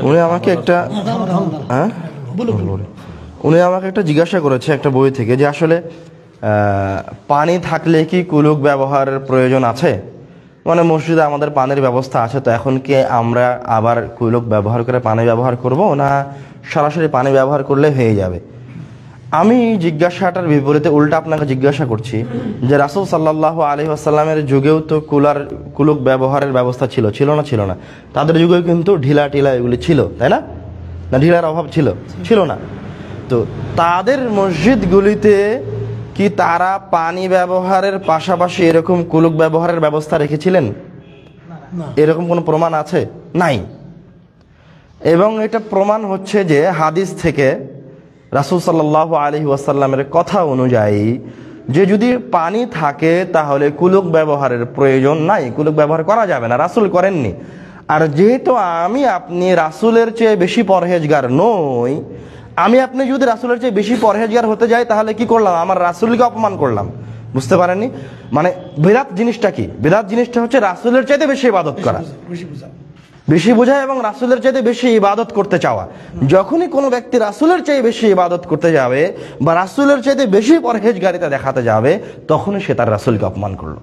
উনি আমাকে একটা উনি আমাকে একটা জিজ্ঞাসা করেছে একটা বই থেকে যে আসলে পানি থাকলে কি কুলুক ব্যবহারের প্রয়োজন আছে, মানে মসজিদে আমাদের পানির ব্যবস্থা আছে, তো এখন কি আমরা আবার কুলুক ব্যবহার করে পানি ব্যবহার করব না সরাসরি পানি ব্যবহার করলে হয়ে যাবে? আমি জিজ্ঞাসাটার বিপরীতে উল্টা আপনাকে জিজ্ঞাসা করছি যে রাসূল সাল্লাল্লাহু আলাইহি ওয়াসাল্লামের যুগেও তো কুলুক ব্যবহারের ব্যবস্থা ছিল না? তাদের যুগেও কিন্তু ঢিলা এগুলি ছিল, তাই না? না ঢিলার অভাব ছিল না? তো তাদের মসজিদগুলিতে কি তারা পানি ব্যবহারের পাশাপাশি এরকম কুলুক ব্যবহারের ব্যবস্থা রেখেছিলেন? এরকম কোনো প্রমাণ আছে? নাই। এবং এটা প্রমাণ হচ্ছে যে হাদিস থেকে রাসূল সাল্লাল্লাহু আলাইহি ওয়াসাল্লামের কথা অনুযায়ী যে যদি পানি থাকে তাহলে কুলুক ব্যবহারের প্রয়োজন নাই, কুলুক ব্যবহার করা যাবে না, রাসূল করেননি। আর যেহেতু আমি আপনি রাসূলের চেয়ে বেশি পরহেজগার নই, আমি আপনি যদি রাসূলের চেয়ে বেশি পরহেজগার হতে যাই তাহলে কি করলাম? আমার রাসূলকে অপমান করলাম। বুঝতে পারেননি? মানে বিদআত জিনিসটা কি? বিদআত জিনিসটা হচ্ছে রাসূলের চাইতে বেশি ইবাদত করা, বেশি বোঝা এবং রাসূলের চাইতে বেশি ইবাদত করতে চাওয়া। যখনই কোনো ব্যক্তি রাসূলের চাইতে বেশি ইবাদত করতে যাবে বা রাসূলের চাইতে বেশি পরহেজগারিতা দেখাতে যাবে, তখনই সে তার রাসূলকে অপমান করলো।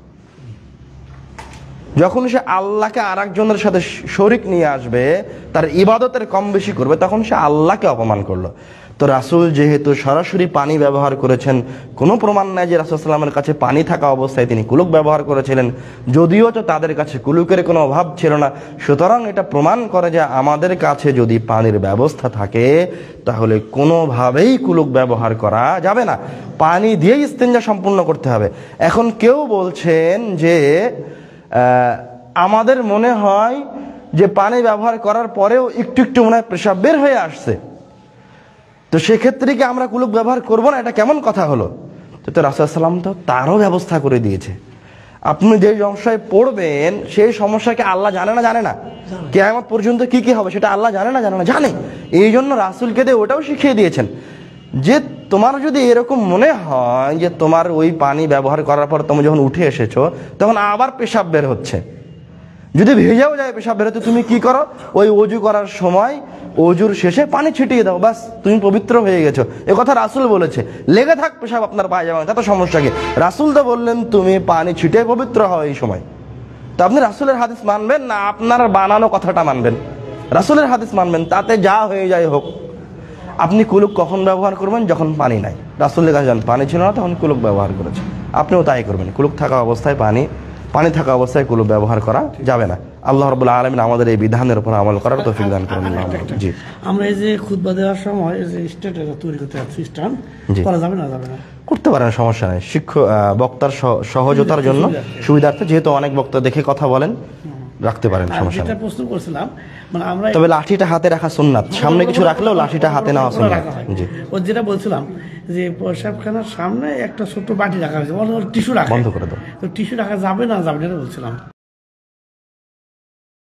যখন সে আল্লাহকে আরেকজনের সাথে শরীক নিয়ে আসবে, তার ইবাদতের কম বেশি করবে, তখন সে আল্লাহকে অপমান করলো। তো রাসূল যেহেতু সরাসরি পানি ব্যবহার করেছেন, কোনো প্রমাণ নাই যে রাসূল সাল্লাল্লাহু আলাইহি ওয়াসাল্লামের কাছে পানি থাকা অবস্থায় তিনি কুলুক ব্যবহার করেছিলেন, যদিও তো তাদের কাছে কুলুকের কোনো অভাব ছিল না। সুতরাং এটা প্রমাণ করে যে আমাদের কাছে যদি পানির ব্যবস্থা থাকে তাহলে কোনোভাবেই কুলুক ব্যবহার করা যাবে না, পানি দিয়েই ইস্তেঞ্জা সম্পূর্ণ করতে হবে। এখন কেউ বলছেন যে আমাদের মনে হয় যে পানি ব্যবহার করার পরেও একটু মনে হয় পেশাব বের হয়ে আসছে, তো সেক্ষেত্রে কি আমরা কুলুক ব্যবহার করব না? এটা কেমন কথা হলো? তো রাসূল সাল্লাল্লাহু আলাইহি ওয়াসাল্লাম তো তারও ব্যবস্থা করে দিয়েছে। আপনি যে সমস্যায় পড়বেন সেই সমস্যাকে আল্লাহ জানে না? কিয়ামত পর্যন্ত কি হবে সেটা আল্লাহ জানে না? জানে। এই জন্য রাসূলকে দিয়ে ওটাও শিখিয়ে দিয়েছেন যে তোমার যদি এরকম মনে হয় যে তোমার ওই পানি ব্যবহার করার পর তুমি যখন উঠে এসেছো তখন আবার পেশাব বের হচ্ছে, যদি ভেজাও যায় পেশাব বের হতে, তুমি কি করো? ওই ওযু করার সময় ওযুর শেষে পানি ছিটিয়ে দাও, বাস তুমি পবিত্র হয়ে গেছো। এ কথা রাসূল বলেছে। লেগে থাক পেশাব আপনার পায়ে যাবে, তাতে সমস্যা কি? রাসূল তো বললেন তুমি পানি ছিটিয়ে পবিত্র হও এই সময়। তো আপনি রাসূলের হাদিস মানবেন না আপনার বানানো কথাটা মানবেন? রাসূলের হাদিস মানবেন, তাতে যা হয়ে যায় হোক। আপনি কুলুক কখন ব্যবহার করবেন? যখন পানি নাই। রাসূলের কাছে যান, পানি ছিল না তখন কুলুক ব্যবহার করেছে, আপনিও তাই করবেন। কুলুক থাকা অবস্থায় পানি থাকা অবস্থায় কুলুক ব্যবহার করা যাবে না। আল্লাহ রাব্বুল আলামিন আমাদের এই বিধানের উপর আমল করার তৌফিক দান করুন। জি, আমরা এই যে খুতবা দেওয়ার সময় এই যে স্ট্যাটাস তৈরি করতে সিস্টেম করা যাবে না? করতে পারেন, সমস্যা নেই। বক্তার সহজতার জন্য সুবিধার্থে, যেহেতু অনেক বক্তা দেখে কথা বলেন, রাখতে পারেন, সমস্যা নেই। প্রশ্ন করছিলাম মানে আমরা তবে লাঠিটা হাতে রাখা সুন্নাত, সামনে কিছু রাখলেও লাঠিটা হাতে নেওয়া সুন্নাত। জি, ও যেটা বলছিলাম যে পেশাবখানার সামনে একটা ছোট্ট বাটি রাখা হয়েছে, টিস্যু রাখা, বন্ধ করে দাও। তো টিস্যু রাখা যাবে না এটা বলছিলাম।